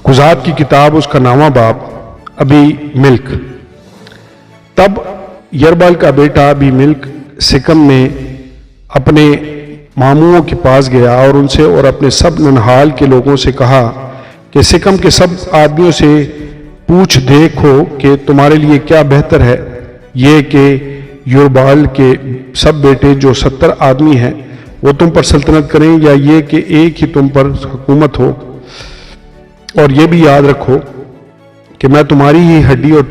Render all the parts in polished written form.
قضات کی کتاب اس کا 9واں باب ابی ملک۔ تب یربال کا بیٹا ابی ملک سکم میں اپنے ماموں کے پاس گیا اور ان سے اور اپنے سب ننہال کے لوگوں سے کہا کہ سکم کے سب آدمیوں سے پوچھ دیکھو کہ تمہارے لیے کیا بہتر ہے، یہ کہ یربال کے سب بیٹے جو 70 آدمی ہیں وہ تم پر سلطنت کریں، یا یہ کہ ایک ہی تم پر حکومت ہو۔ اور یہ بھی یاد رکھو کہ میں تمہاری ہی ہڈی اور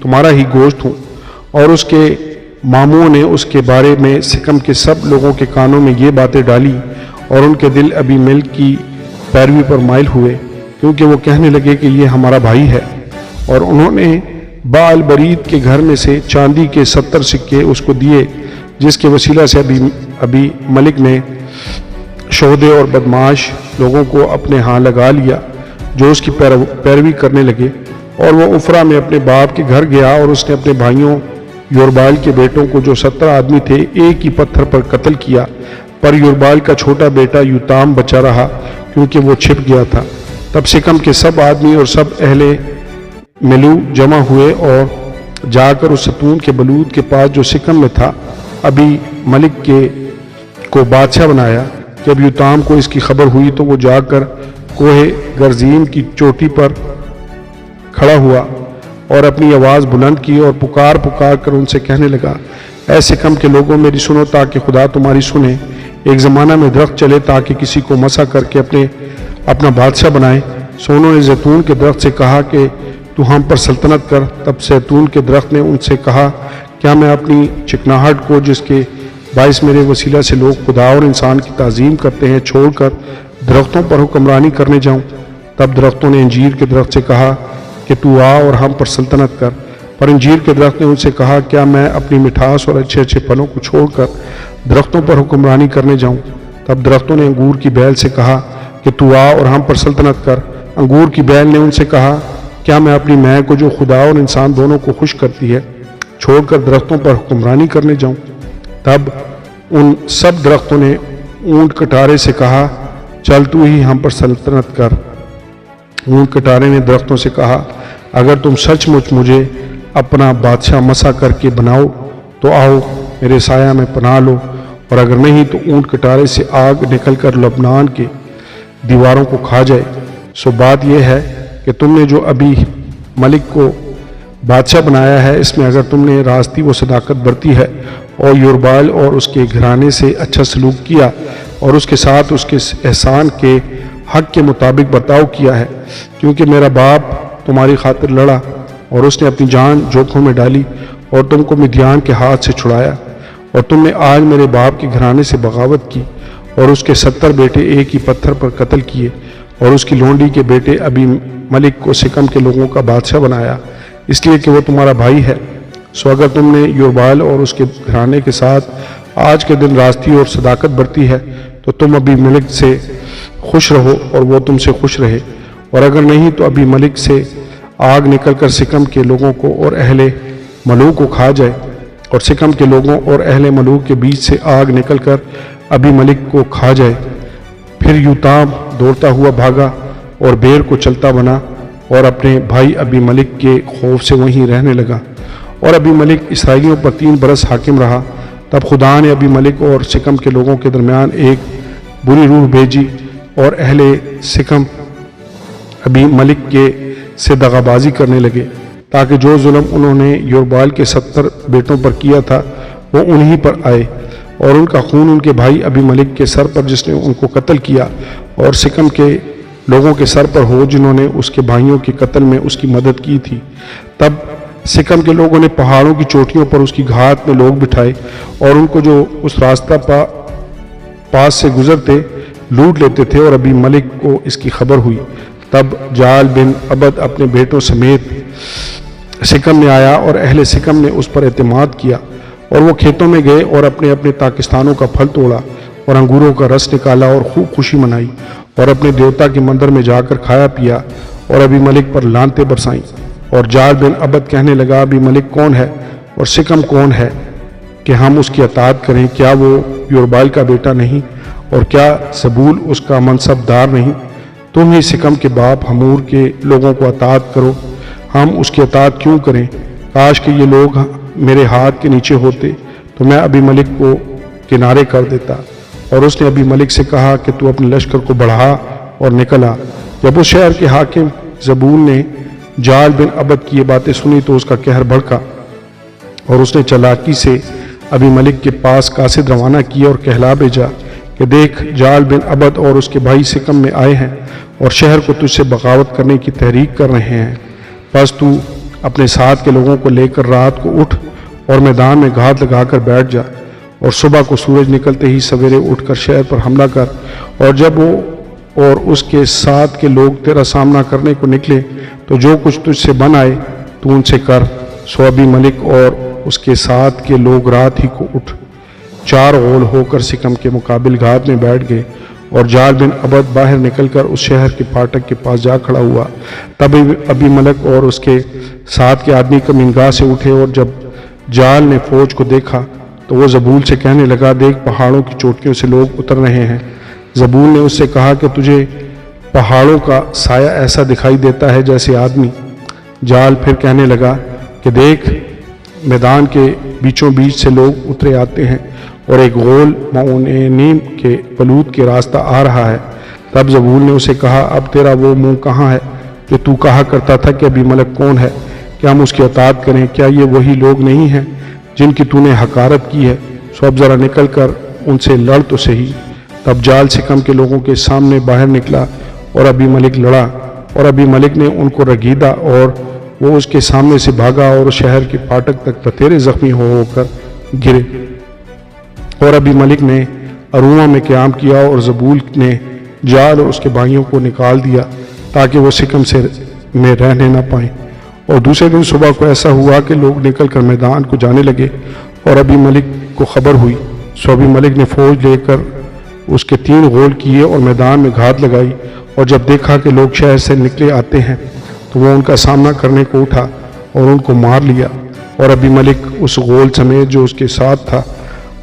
تمہارا ہی گوشت ہوں۔ اور اس کے ماموں نے اس کے بارے میں سکم کے سب لوگوں کے کانوں میں یہ باتیں ڈالی، اور ان کے دل ابی ملک کی پیروی پر مائل ہوئے، کیونکہ وہ کہنے لگے کہ یہ ہمارا بھائی ہے۔ اور انہوں نے بال برید کے گھر میں سے چاندی کے 70 سکے اس کو دیے، جس کے وسیلہ سے ابی ملک نے شہدے اور بدمعاش لوگوں کو اپنے ہاں لگا لیا جو اس کی پیروی کرنے لگے۔ اور وہ عفرا میں اپنے باپ کے گھر گیا، اور اس نے اپنے بھائیوں یربال کے بیٹوں کو جو 70 آدمی تھے ایک ہی پتھر پر قتل کیا، پر یربال کا چھوٹا بیٹا یوتام بچا رہا کیونکہ وہ چھپ گیا تھا۔ تب سکم کے سب آدمی اور سب اہل ملو جمع ہوئے اور جا کر اس ستون کے بلود کے پاس جو سکم میں تھا ابی ملک کو بادشاہ بنایا۔ جب یوتام کو اس کی خبر ہوئی تو وہ جا کر کوہ گرزیم کی چوٹی پر کھڑا ہوا اور اپنی آواز بلند کی اور پکار کر ان سے کہنے لگا، اے سکم کے لوگوں میری سنو تاکہ خدا تمہاری سنے۔ ایک زمانہ میں درخت چلے تاکہ کسی کو مسا کر کے اپنا بادشاہ بنائے۔ سو انہوں نے زیتون کے درخت سے کہا کہ تو ہم پر سلطنت کر۔ تب زیتون کے درخت نے ان سے کہا، کیا میں اپنی چکناہٹ کو جس کے باعث میرے وسیلہ سے لوگ خدا اور انسان کی تعظیم کرتے ہیں چھوڑ کر درختوں پر حکمرانی کرنے جاؤں؟ تب درختوں نے انجیر کے درخت سے کہا کہ تو آ اور ہم پر سلطنت کر۔ پر انجیر کے درخت نے ان سے کہا، کیا میں اپنی مٹھاس اور اچھے پھلوں کو چھوڑ کر درختوں پر حکمرانی کرنے جاؤں؟ تب درختوں نے انگور کی بیل سے کہا کہ تو آ اور ہم پر سلطنت کر۔ انگور کی بیل نے ان سے کہا، کیا میں اپنی مے کو جو خدا اور انسان دونوں کو خوش کرتی ہے چھوڑ کر درختوں پر حکمرانی کرنے جاؤں؟ تب ان سب درختوں نے اونٹ کٹارے سے کہا، چل تو ہی ہم پر سلطنت کر۔ اونٹ کٹارے نے درختوں سے کہا، اگر تم سچ مچ مجھے اپنا بادشاہ مسا کر کے بناؤ تو آؤ میرے سایہ میں پناہ لو، اور اگر نہیں تو اونٹ کٹارے سے آگ نکل کر لبنان کے دیواروں کو کھا جائے۔ سو بات یہ ہے کہ تم نے جو ابی ملک کو بادشاہ بنایا ہے، اس میں اگر تم نے راستی و صداقت برتی ہے اور یربال اور اس کے گھرانے سے اچھا سلوک کیا اور اس کے ساتھ اس کے احسان کے حق کے مطابق برتاؤ کیا ہے، کیونکہ میرا باپ تمہاری خاطر لڑا اور اس نے اپنی جان جوکھوں میں ڈالی اور تم کو مدیان کے ہاتھ سے چھڑایا، اور تم نے آج میرے باپ کے گھرانے سے بغاوت کی اور اس کے 70 بیٹے ایک ہی پتھر پر قتل کیے، اور اس کی لونڈی کے بیٹے ابی ملک کو سکم کے لوگوں کا بادشاہ بنایا، اس لیے کہ وہ تمہارا بھائی ہے۔ سو اگر تم نے یربال اور اس کے گھرانے کے ساتھ آج کے دن راستی اور صداقت برتی ہے تو تم ابی ملک سے خوش رہو اور وہ تم سے خوش رہے، اور اگر نہیں تو ابی ملک سے آگ نکل کر سکم کے لوگوں کو اور اہل ملو کو کھا جائے، اور سکم کے لوگوں اور اہل ملو کے بیچ سے آگ نکل کر ابی ملک کو کھا جائے۔ پھر یوتام دوڑتا ہوا بھاگا اور بیر کو چلتا بنا اور اپنے بھائی ابی ملک کے خوف سے وہیں رہنے لگا، اور ابی ملک اسرائیلیوں پر 3 برس حاکم رہا۔ تب خدا نے ابی ملک اور سکم کے لوگوں کے درمیان ایک بری روح بھیجی، اور اہل سکم ابی ملک سے دغابازی کرنے لگے، تاکہ جو ظلم انہوں نے یربال کے 70 بیٹوں پر کیا تھا وہ انہی پر آئے، اور ان کا خون ان کے بھائی ابی ملک کے سر پر جس نے ان کو قتل کیا، اور سکم کے لوگوں کے سر پر ہو جنہوں نے اس کے بھائیوں کے قتل میں اس کی مدد کی تھی۔ تب سکم کے لوگوں نے پہاڑوں کی چوٹیوں پر اس کی گھات میں لوگ بٹھائے، اور ان کو جو اس راستہ پاس سے گزرتے لوٹ لیتے تھے، اور ابی ملک کو اس کی خبر ہوئی۔ تب جال بن عبد اپنے بیٹوں سمیت سکم میں آیا، اور اہل سکم نے اس پر اعتماد کیا، اور وہ کھیتوں میں گئے اور اپنے پاکستانوں کا پھل توڑا اور انگوروں کا رس نکالا اور خوب خوشی منائی، اور اپنے دیوتا کے مندر میں جا کر کھایا پیا اور ابی ملک پر لعنتیں برسائیں۔ اور جال بن عبد کہنے لگا، ابی ملک کون ہے اور سکم کون ہے کہ ہم اس کی اطاعت کریں؟ کیا وہ یربال کا بیٹا نہیں، اور کیا زبول اس کا منصب دار نہیں؟ تم ہی سکم کے باپ حمور کے لوگوں کو اطاعت کرو، ہم اس کی اطاعت کیوں کریں؟ کاش کہ یہ لوگ میرے ہاتھ کے نیچے ہوتے تو میں ابی ملک کو کنارے کر دیتا۔ اور اس نے ابی ملک سے کہا کہ تو اپنے لشکر کو بڑھا اور نکل آ۔ جب اس شہر کے حاکم زبول نے جال بن عبد کی یہ باتیں سنی تو اس کا قہر بھڑکا، اور اس نے چلاکی سے ابی ملک کے پاس قاصد روانہ کیا اور کہلا بھیجا کہ دیکھ، جال بن عبد اور اس کے بھائی سکم میں آئے ہیں اور شہر کو تجھ سے بغاوت کرنے کی تحریک کر رہے ہیں، بس تو اپنے ساتھ کے لوگوں کو لے کر رات کو اٹھ اور میدان میں گھات لگا کر بیٹھ جا، اور صبح کو سورج نکلتے ہی سویرے اٹھ کر شہر پر حملہ کر، اور جب وہ اور اس کے ساتھ کے لوگ تیرا سامنا کرنے کو نکلے تو جو کچھ تجھ سے بن آئے تو ان سے کر۔ سو ابی ملک اور اس کے ساتھ کے لوگ رات ہی کو اٹھ 4 غول ہو کر سکم کے مقابل گھات میں بیٹھ گئے، اور جال بن عبد باہر نکل کر اس شہر کے پھاٹک کے پاس جا کھڑا ہوا۔ تب ابی ملک اور اس کے ساتھ کے آدمی کمینگاہ سے اٹھے، اور جب جال نے فوج کو دیکھا تو وہ زبول سے کہنے لگا، دیکھ، پہاڑوں کی چوٹیوں سے لوگ اتر رہے ہیں۔ زبول نے اس سے کہا کہ تجھے پہاڑوں کا سایہ ایسا دکھائی دیتا ہے جیسے آدمی۔ جال پھر کہنے لگا کہ دیکھ، میدان کے بیچوں بیچ سے لوگ اترے آتے ہیں، اور ایک غول معونیم کے بلوط کے راستہ آ رہا ہے۔ تب زبول نے اسے کہا، اب تیرا وہ منہ کہاں ہے جو تو کہا کرتا تھا کہ ابی ملک کون ہے؟ کیا ہم اس کی اطاعت کریں؟ کیا یہ وہی لوگ نہیں ہیں جن کی تو نے حقارت کی ہے؟ سو اب ذرا نکل کر ان سے لڑ تو صحیح۔ تب جال سکم کے لوگوں کے سامنے باہر نکلا اور ابی ملک لڑا، اور ابی ملک نے ان کو رگیدا، اور وہ اس کے سامنے سے بھاگا اور شہر کے پھاٹک تک بتیرے زخمی ہو کر گرے۔ اور ابی ملک نے اروما میں قیام کیا، اور زبول نے جال اور اس کے بھائیوں کو نکال دیا تاکہ وہ سکم سے میں رہنے نہ پائیں۔ اور دوسرے دن صبح کو ایسا ہوا کہ لوگ نکل کر میدان کو جانے لگے، اور ابی ملک کو خبر ہوئی۔ سو ابی ملک نے فوج لے کر اس کے 3 غول کیے اور میدان میں گھات لگائی، اور جب دیکھا کہ لوگ شہر سے نکلے آتے ہیں تو وہ ان کا سامنا کرنے کو اٹھا اور ان کو مار لیا۔ اور ابی ملک اس غول سمیت جو اس کے ساتھ تھا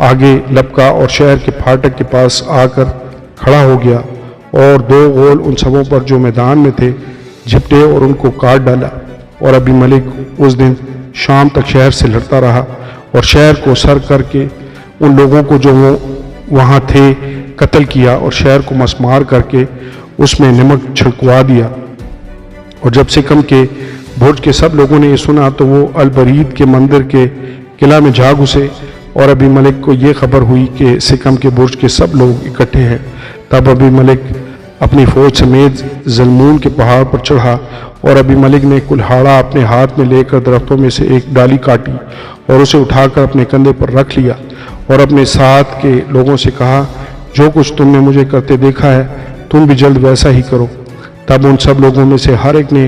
آگے لپکا اور شہر کے پھاٹک کے پاس آ کر کھڑا ہو گیا، اور 2 غول ان سبوں پر جو میدان میں تھے جھپٹے اور ان کو کاٹ ڈالا۔ اور ابی ملک اس دن شام تک شہر سے لڑتا رہا، اور شہر کو سر کر کے ان لوگوں کو جو وہاں تھے قتل کیا، اور شہر کو مسمار کر کے اس میں نمک چھڑکوا دیا۔ اور جب سکم کے برج کے سب لوگوں نے یہ سنا تو وہ البرید کے مندر کے قلعہ میں جا گھسے، اور ابی ملک کو یہ خبر ہوئی کہ سکم کے برج کے سب لوگ اکٹھے ہیں۔ تب ابی ملک اپنی فوج سمیت زلمون کے پہاڑ پر چڑھا، اور ابی ملک نے کلہاڑا اپنے ہاتھ میں لے کر درختوں میں سے ایک ڈالی کاٹی اور اسے اٹھا کر اپنے کندھے پر رکھ لیا، اور اپنے ساتھ کے لوگوں سے کہا، جو کچھ تم نے مجھے کرتے دیکھا ہے تم بھی جلد ویسا ہی کرو۔ تب ان سب لوگوں میں سے ہر ایک نے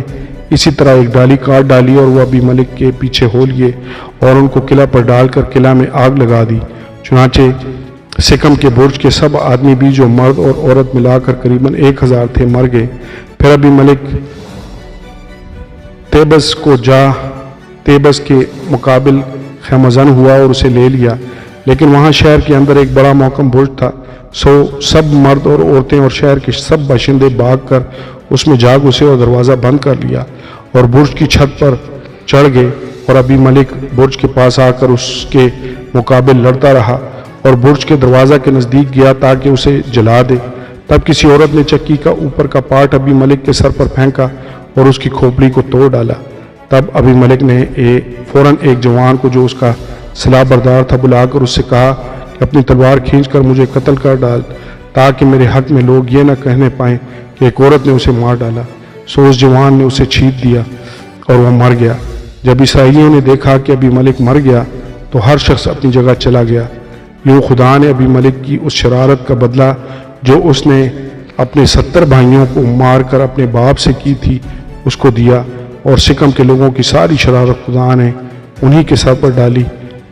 اسی طرح ایک ڈالی کاٹ ڈالی، اور وہ ابی ملک کے پیچھے ہو لیے اور ان کو قلعہ پر ڈال کر قلعہ میں آگ لگا دی۔ چنانچہ سکم کے برج کے سب آدمی بھی جو مرد اور عورت ملا کر قریباً 1000 تھے مر گئے۔ پھر ابی ملک تیبس کو جا تیبس کے مقابل خیمہ ہوا اور اسے لے لیا، لیکن وہاں شہر کے اندر ایک بڑا محکم برج تھا۔ سو سب مرد اور عورتیں اور شہر کے سب باشندے بھاگ کر اس میں جا گھسے اور دروازہ بند کر لیا، اور برج کی چھت پر چڑھ گئے، اور ابی ملک برج کے پاس آ کر اس کے مقابل لڑتا رہا اور برج کے دروازہ کے نزدیک گیا تاکہ اسے جلا دے۔ تب کسی عورت نے چکی کا اوپر کا پارٹ ابی ملک کے سر پر پھینکا اور اس کی کھوپڑی کو توڑ ڈالا۔ تب ابی ملک نے فوراً ایک جوان کو جو اس کا سلاح بردار تھا بلا کر اس سے کہا کہ اپنی تلوار کھینچ کر مجھے قتل کر ڈال، تاکہ میرے حق میں لوگ یہ نہ کہنے پائیں کہ ایک عورت نے اسے مار ڈالا۔ سو اس جوان نے اسے چھینٹ دیا اور وہ مر گیا۔ جب اسرائیلیوں نے دیکھا کہ ابی ملک مر گیا تو ہر شخص اپنی جگہ چلا گیا۔ یوں خدا نے ابی ملک کی اس شرارت کا بدلہ جو اس نے اپنے 70 بھائیوں کو مار کر اپنے باپ سے کی تھی اس کو دیا، اور سکم کے لوگوں کی ساری شرارت خدا نے انہی کے سر پر ڈالی،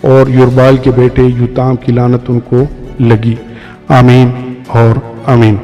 اور یربال کے بیٹے یوتام کی لعنت ان کو لگی۔ آمین اور آمین۔